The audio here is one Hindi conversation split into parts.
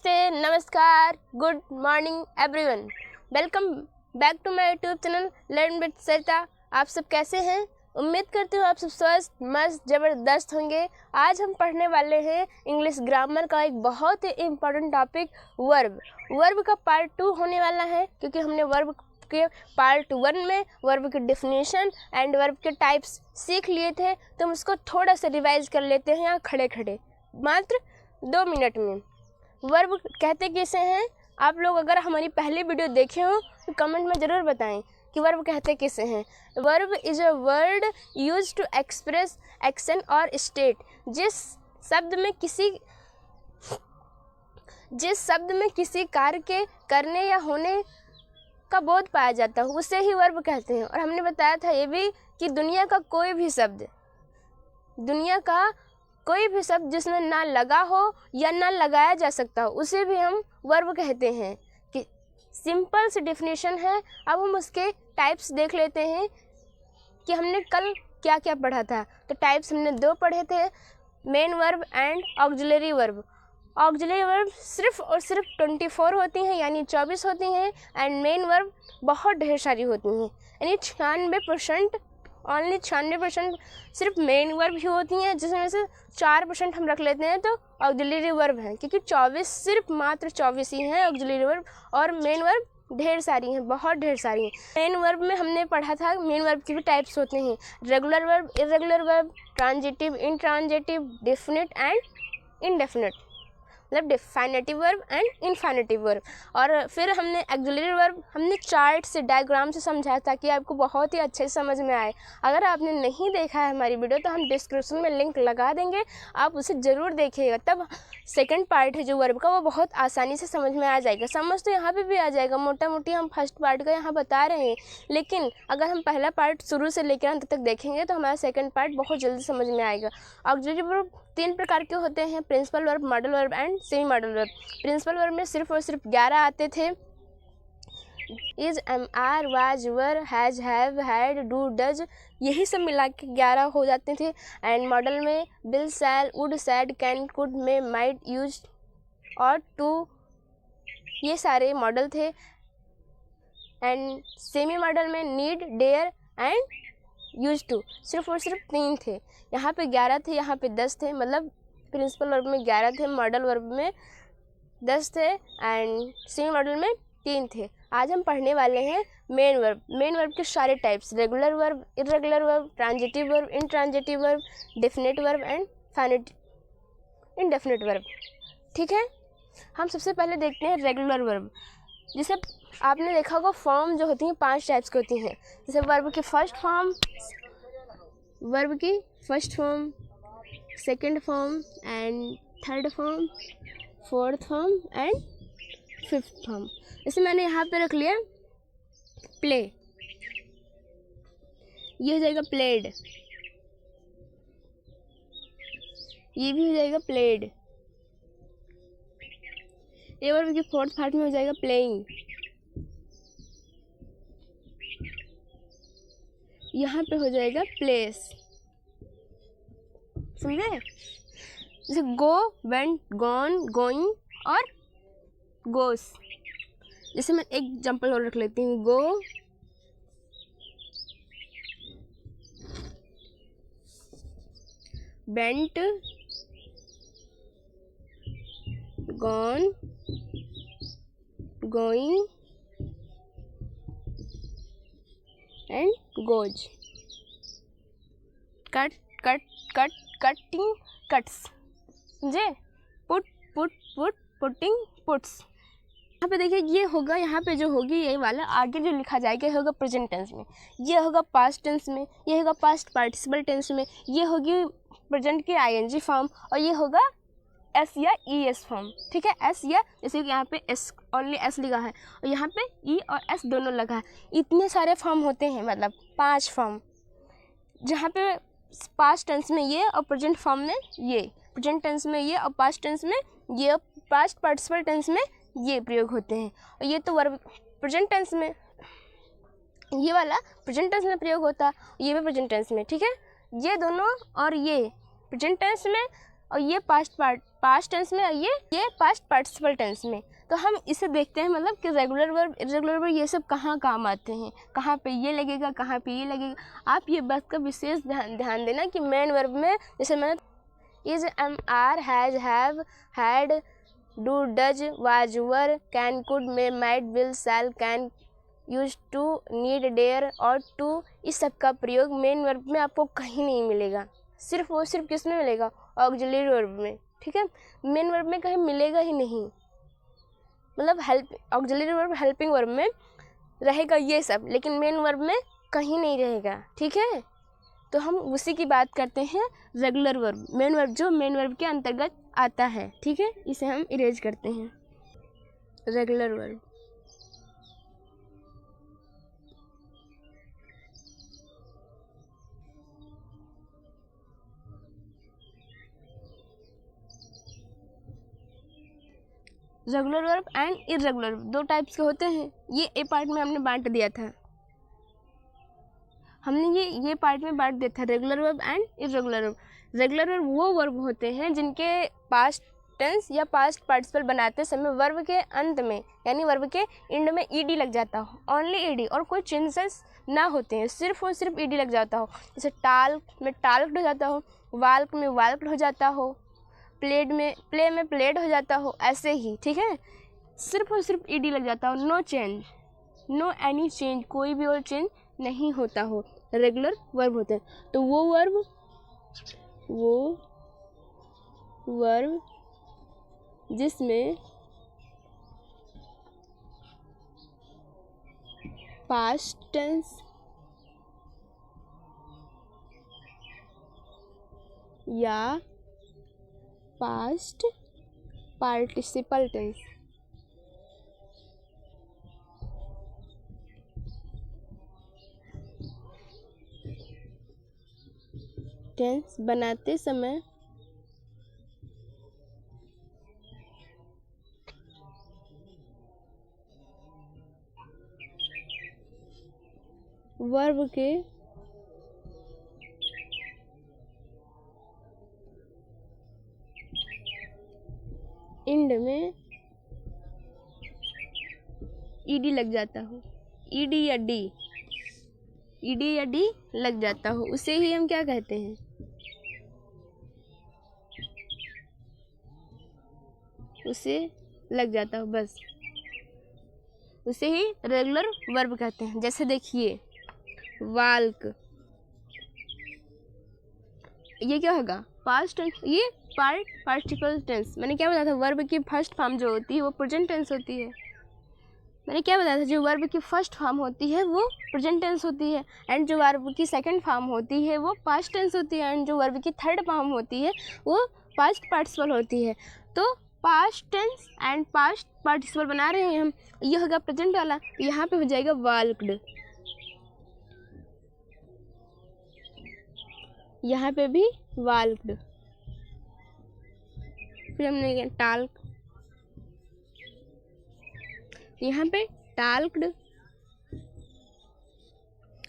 नमस्ते, नमस्कार, good morning everyone. Welcome back to my YouTube channel learn with Sarita. आप सब कैसे हैं? उम्मीद करती हूँ आप सब स्वस्थ मस्त ज़बरदस्त होंगे। आज हम पढ़ने वाले हैं इंग्लिश ग्रामर का एक बहुत ही इम्पोर्टेंट टॉपिक वर्ब का पार्ट 2 होने वाला है, क्योंकि हमने वर्ब के पार्ट 1 में वर्ब की डेफिनेशन एंड वर्ब के टाइप्स सीख लिए थे। तो हम उसको थोड़ा सा रिवाइज कर लेते हैं यहाँ खड़े खड़े मात्र 2 मिनट में। वर्ब कहते किसे हैं? आप लोग अगर हमारी पहली वीडियो देखे हो तो कमेंट में ज़रूर बताएं कि वर्ब कहते किसे हैं। Verb is a word use to express action और स्टेट। जिस शब्द में किसी कार्य के करने या होने का बोध पाया जाता है उसे ही वर्ब कहते हैं। और हमने बताया था ये भी कि दुनिया का कोई भी शब्द जिसमें ना लगा हो या ना लगाया जा सकता हो उसे भी हम वर्ब कहते हैं। कि सिंपल सी डेफिनेशन है। अब हम उसके टाइप्स देख लेते हैं कि हमने कल क्या क्या पढ़ा था। तो टाइप्स हमने 2 पढ़े थे, main verb and auxiliary verb. Auxiliary verb सिर्फ और सिर्फ 24 होती हैं, यानी 24 होती हैं, एंड मेन वर्ब बहुत ढेर सारी होती हैं, यानी 96% ओनली 96% सिर्फ मेन वर्ब ही होती हैं, जिसमें से 4% हम रख लेते हैं तो ऑक्सिलरी वर्ब हैं, क्योंकि 24 सिर्फ मात्र 24 ही हैं ऑक्सिलरी वर्ब, और मेन वर्ब ढेर सारी हैं, बहुत ढेर सारी हैं। मेन वर्ब में हमने पढ़ा था मेन वर्ब के भी टाइप्स होते हैं, regular verb, irregular verb, transitive, intransitive, definite and indefinite, मतलब डिफाइनेटिव वर्ब एंड इनफाइनेटिव वर्ब। और फिर हमने ऑक्सिलरी वर्ब हमने चार्ट से डायग्राम से समझाया ताकि आपको बहुत ही अच्छे से समझ में आए। अगर आपने नहीं देखा है हमारी वीडियो तो हम डिस्क्रिप्शन में लिंक लगा देंगे, आप उसे ज़रूर देखिएगा। तब सेकंड पार्ट है जो वर्ब का, वो बहुत आसानी से समझ में आ जाएगा। समझ तो यहाँ पे भी आ जाएगा, मोटा मोटी हम फर्स्ट पार्ट का यहाँ बता रहे हैं, लेकिन अगर हम पहला पार्ट शुरू से लेकर अंत तक देखेंगे तो हमारा सेकंड पार्ट बहुत जल्दी समझ में आएगा। ऑक्सिलरी वर्ब 3 प्रकार के होते हैं, principal verb, modal verb and semi modal verb. Principal verb में सिर्फ और सिर्फ 11 आते थे, is, am, are, was, were, has, have, had, do, does, यही सब मिला के 11 हो जाते थे। एंड मॉडल में will, shall, would, should, can, could, may, might, use और टू, ये सारे मॉडल थे। एंड सेमी मॉडल में need, dare and use to, सिर्फ और सिर्फ 3 थे। यहाँ पे 11 थे, यहाँ पे 10 थे, मतलब प्रिंसिपल वर्ब में 11 थे, मॉडल वर्ब में 10 थे एंड सेमी मॉडल में 3 थे। आज हम पढ़ने वाले हैं मेन वर्ब। मेन वर्ब के सारे types, regular verb, irregular verb, transitive verb, intransitive verb, definite verb and indefinite verb. ठीक है, हम सबसे पहले देखते हैं रेगुलर वर्ब। जिसे आपने देखा होगा फॉर्म जो होती हैं 5 टाइप्स की होती हैं। जैसे वर्ब की first form, second form and third form, fourth form and fifth form. जैसे मैंने यहाँ पे रख लिया प्ले, ये हो जाएगा प्लेड, ये भी हो जाएगा प्लेड। ये वर्ब की फोर्थ पार्ट में हो जाएगा प्लेइंग, यहाँ पे हो जाएगा प्लेस। समझे? जैसे गो, वेंट, गॉन, गोइंग और गोस। जैसे मैं एक एग्जाम्पल और रख लेती हूँ, go, went, gone, going and goes. Cut, cut, cut, cutting, cuts. समझे? Put, put, put, putting, puts. यहाँ पे देखिए ये होगा, यहाँ पे जो होगी ये वाला आगे जो लिखा जाएगा ये होगा प्रेजेंट टेंस में, ये होगा पास्ट टेंस में, ये होगा पास्ट पार्टिसिपल टेंस में, ये होगी प्रेजेंट की आईएनजी फॉर्म, और ये होगा एस या ई एस फॉर्म। ठीक है, एस या जैसे कि यहाँ पे एस, ओनली एस लिखा है और यहाँ पे ई और एस दोनों लगा है। इतने सारे फॉर्म होते हैं, मतलब 5 फॉर्म, जहाँ पे पास्ट टेंस में ये और प्रेजेंट फॉर्म में ये, प्रेजेंट टेंस में ये और पास्ट टेंस में ये, और पास्ट पार्टिसिपल टेंस में ये प्रयोग होते हैं। और ये तो वर्ब प्रेजेंट टेंस में, ये वाला प्रेजेंट टेंस में प्रयोग होता है, ये भी प्रेजेंट टेंस में। ठीक है, ये दोनों और ये प्रेजेंट टेंस में और ये पास्ट टेंस में, और ये पास्ट पार्टिसिपल टेंस में। तो हम इसे देखते हैं मतलब कि रेगुलर वर्ब, इर्रेगुलर वर्ब ये सब कहाँ काम आते हैं, कहाँ पे ये लगेगा, कहाँ पे ये लगेगा। आप ये बात का विशेष ध्यान देना कि मेन वर्ब में जैसे मैंने is, am, are, has, have, had, do, does, was, were, can, could, may, might, will, shall, can, use to, need, dare और टू, इस सब का प्रयोग मेन वर्ब में आपको कहीं नहीं मिलेगा। सिर्फ किस में मिलेगा? ऑक्सिलरी वर्ब में। ठीक है, मेन वर्ब में कहीं मिलेगा ही नहीं। मतलब ऑक्सिलरी वर्ब, हेल्पिंग वर्ब में रहेगा ये सब, लेकिन मेन वर्ब में कहीं नहीं रहेगा। ठीक है, तो हम उसी की बात करते हैं, रेगुलर वर्ब, मेन वर्ब जो मेन वर्ब के अंतर्गत आता है। ठीक है, इसे हम इरेज करते हैं। Regular verb, regular verb and irregular verb दो टाइप्स के होते हैं। ये ए पार्ट में हमने बांट दिया था, हमने ये पार्ट में बांट दिया था, regular verb and irregular verb. Regular verb वो वर्ब होते हैं जिनके पास्ट टेंस या पास्ट पार्टिसिपल बनाते समय वर्ब के अंत में यानी वर्ब के एंड में ईडी लग जाता हो, ओनली ईडी, और कोई चेंजेस ना होते हैं, सिर्फ और सिर्फ ईडी लग जाता हो। जैसे टाल्क में टाल्क्ड हो जाता हो, वाल्क में वाल्क्ड हो जाता हो, प्ले में प्लेड हो जाता हो, ऐसे ही। ठीक है, सिर्फ और सिर्फ ईडी लग जाता हो, no change, no any change, कोई भी और चेंज नहीं होता हो, रेगुलर वर्ब होते हैं। तो वो वर्ब जिसमें पास्ट टेंस या पास्ट पार्टिसिपल टेंस बनाते समय वर्ब के एंड में ईडी लग जाता हो, ईडी या डी लग जाता हो, उसे ही हम क्या कहते हैं? उसे लग जाता हो बस, उसे ही रेगुलर वर्ब कहते हैं। जैसे देखिए वाल्क, ये क्या होगा? पास्ट टेंस, ये पार्टिसिपल टेंस। मैंने क्या बताया था, वर्ब की फर्स्ट फॉर्म जो होती है वो प्रेजेंट टेंस होती है। मैंने क्या बताया था, जो वर्ब की फर्स्ट फॉर्म होती है वो प्रेजेंट टेंस होती है, एंड जो वर्ब की सेकंड फॉर्म होती है वो पास्ट टेंस होती है, एंड जो वर्ब की थर्ड फॉर्म होती है वो पास्ट पार्टिसिपल होती है। तो past tense and past participle बना रहे हैं हम, ये होगा प्रेजेंट वाला, तो यहाँ पे हो जाएगा वाल्क्ड, यहाँ पे भी वाल्क्ड, फिर हमने टाल्क, यहाँ पे टाल्क्ड,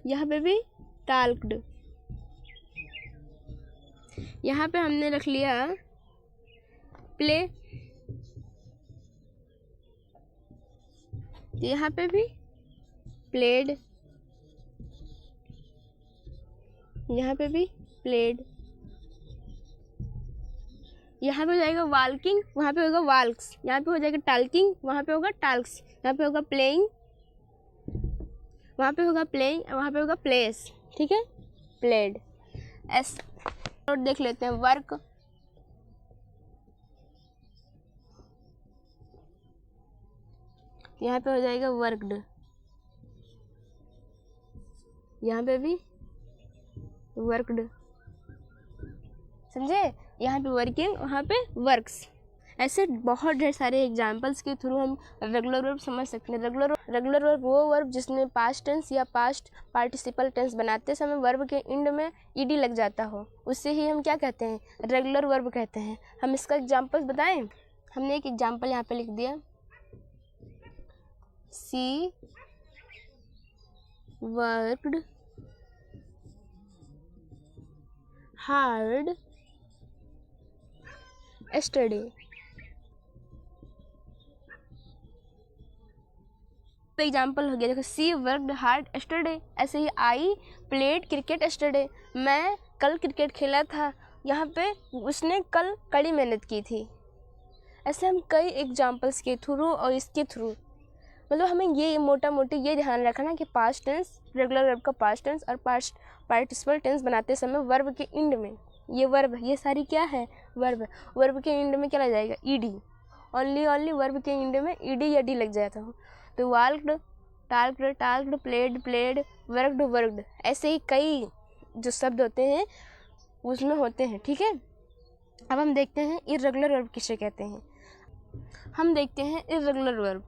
यहाँ पे भी टाल्क्ड, यहाँ पे हमने रख लिया प्ले, यहाँ पे भी प्लेड, यहाँ पे भी प्लेड, यहाँ पे हो जाएगा वाल्किंग, वहाँ पे होगा वाल्क्स, यहाँ पे हो जाएगा टाल्किंग, वहाँ पे होगा टाल्क्स, यहाँ पे होगा प्लेइंग, वहाँ पे होगा प्लेइंग, वहाँ पे होगा प्लेस। ठीक है, प्लेड। और देख लेते हैं वर्क, यहाँ पे हो जाएगा वर्कड, यहाँ पे भी वर्कड, समझे? यहाँ पे वर्किंग, वहाँ पे वर्क्स। ऐसे बहुत ढेर सारे एग्जाम्पल्स के थ्रू हम रेगुलर वर्ब समझ सकते हैं। रेगुलर वर्ब वो वर्ब जिसमें पास्ट टेंस या पास्ट पार्टिसिपल टेंस बनाते समय वर्ब के एंड में ईडी लग जाता हो, उससे ही हम क्या कहते हैं? रेगुलर वर्ब कहते हैं। हम इसका एग्जाम्पल्स बताएं। हमने एक एग्जाम्पल यहाँ पे लिख दिया, सी वर्कड हार्ड yesterday। एग्जाम्पल हो गया, देखो सी वर्कड हार्ड yesterday। ऐसे ही आई प्लेड क्रिकेट yesterday, मैं कल क्रिकेट खेला था। यहाँ पे उसने कल कड़ी मेहनत की थी। ऐसे हम कई एग्जाम्पल्स के थ्रू और इसके थ्रू मतलब हमें ये मोटा मोटी ये ध्यान रखना कि पास्ट टेंस, रेगुलर वर्ब का पास्ट टेंस और पास्ट पार्टिसिपल टेंस बनाते समय वर्ब के एंड में ये वर्ब, ये सारी क्या है वर्ब, वर्ब के एंड में क्या लग जाएगा ईडी। ओनली वर्ब के एंड में ईडी या डी लग जाता हो। तो वाल्क्ड, टाल्क्ड, प्लेड, वर्कड, ऐसे ही कई जो शब्द होते हैं उसमें होते हैं। ठीक है, अब हम देखते हैं इर्रेगुलर वर्ब किसे कहते हैं। हम देखते हैं इर्रेगुलर वर्ब।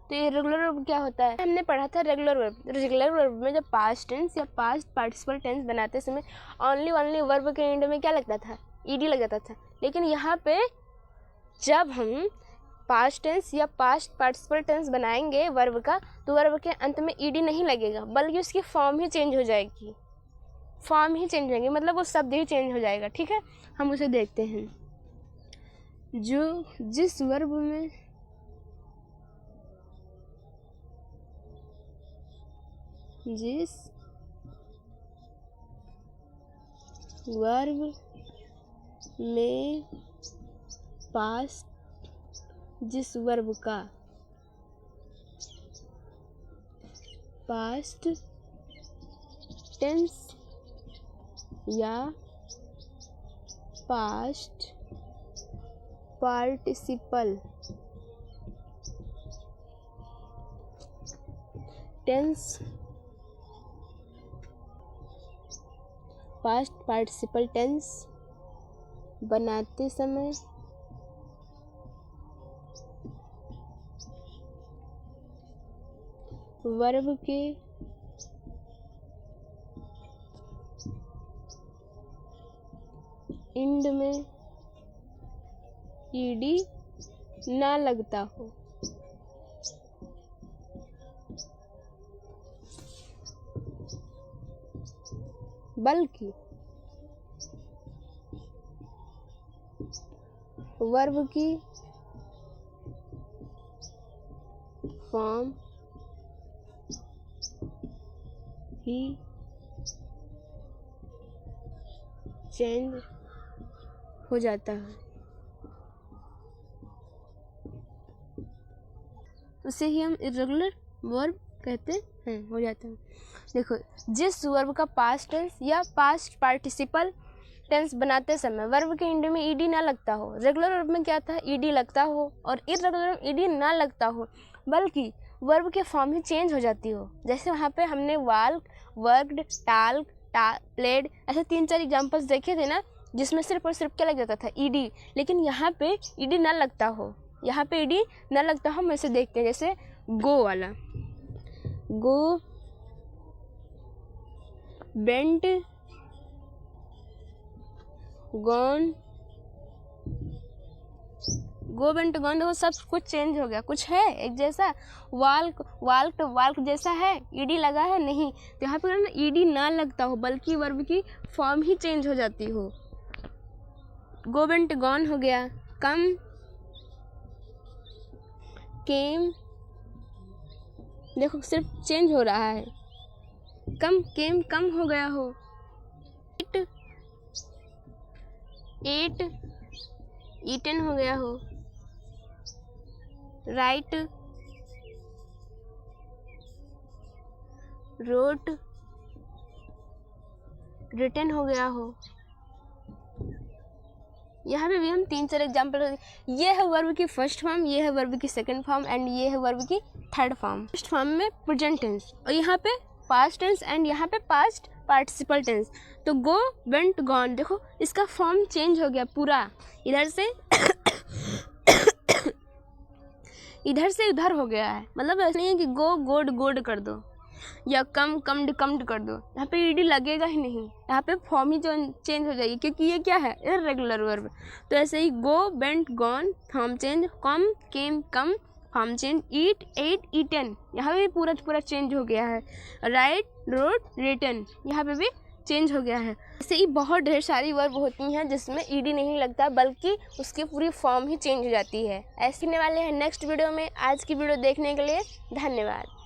तो इर्रेगुलर वर्ब क्या होता है, हमने पढ़ा था रेगुलर वर्ब। रेगुलर वर्ब में जब पास्ट टेंस या पास्ट पार्टिसिपल टेंस बनाते समय ओनली वर्ब के एंड में क्या लगता था, ईडी लग जाता था। लेकिन यहाँ पे जब हम पास्ट टेंस या पास्ट पार्टिसिपल टेंस बनाएंगे वर्ब का, तो वर्ब के अंत में ईडी नहीं लगेगा, बल्कि उसकी फॉर्म ही चेंज हो जाएगी। फॉर्म ही चेंज होगी, मतलब वो शब्द ही चेंज हो जाएगा। ठीक है, हम उसे देखते हैं। जो जिस वर्ब में पास्ट, जिस वर्ब का पास्ट टेंस या past participle tense, past participle tense बनाते समय वर्ब के एंड में ईडी ना लगता हो, बल्कि वर्ब की फॉर्म ही चेंज हो जाता है, उसे ही हम इर्रेगुलर वर्ब कहते हैं, हो जाता है। देखो, जिस वर्ब का पास्ट टेंस या पास्ट पार्टिसिपल टेंस बनाते समय वर्ब के एंड में ईडी ना लगता हो। रेगुलर वर्ब में क्या था, ईडी लगता हो, और इर्रेगुलर में ईडी ना लगता हो, बल्कि वर्ब के फॉर्म ही चेंज हो जाती हो। जैसे वहाँ पे हमने वाल्क, वर्कड, टाल्क, प्लेड, ऐसे 3-4 एग्जाम्पल्स देखे थे ना, जिसमें सिर्फ और सिर्फ क्या लग जाता था ईडी। लेकिन यहाँ पे ईडी ना लगता हो, यहाँ पे ईडी ना लगता हो। हम इसे देखते हैं, जैसे गो वाला, गो, बेंट, गॉन, गो बेंट गॉन, देखो सब कुछ चेंज हो गया, कुछ है एक जैसा। वाल्क जैसा है, ईडी लगा है नहीं, तो यहाँ पे ना ईडी ना लगता हो, बल्कि वर्ब की फॉर्म ही चेंज हो जाती हो। गो बेंट गॉन हो गया, कम, केम, देखो सिर्फ चेंज हो रहा है, कम केम कम हो गया हो। एट ईटन हो गया हो। राइट, रोट, रिटन हो गया हो। यहाँ पे भी हम 3-4 एग्जाम्पल, ये है वर्ब की फर्स्ट फॉर्म, ये है वर्ब की सेकंड फॉर्म, एंड ये है वर्ब की थर्ड फॉर्म। फर्स्ट फॉर्म में प्रेजेंट टेंस, और यहाँ पे पास्ट टेंस, एंड यहाँ पे पास्ट पार्टिसिपल टेंस। तो गो वेंट गॉन, देखो इसका फॉर्म चेंज हो गया पूरा, इधर से इधर से उधर हो गया है। मतलब ऐसा नहीं है कि गो गोड गोड कर दो या कम कम्ड कर दो, यहाँ पे ईडी लगेगा ही नहीं, यहाँ पे फॉर्म ही चेंज हो जाएगी, क्योंकि ये क्या है इर्रेगुलर वर्ब। तो ऐसे ही गो बेंट गॉन फॉर्म चेंज, कम केम कम फॉर्म चेंज, ईट एट ईटन, यहाँ पे भी पूरा चेंज हो गया है। राइट रोट रिटन, यहाँ पे भी चेंज हो गया है। ऐसे ही बहुत ढेर सारी वर्ब होती हैं जिसमें ईडी नहीं लगता, बल्कि उसकी पूरी फॉर्म ही चेंज हो जाती है। ऐसे होने वाले हैं नेक्स्ट वीडियो में। आज की वीडियो देखने के लिए धन्यवाद।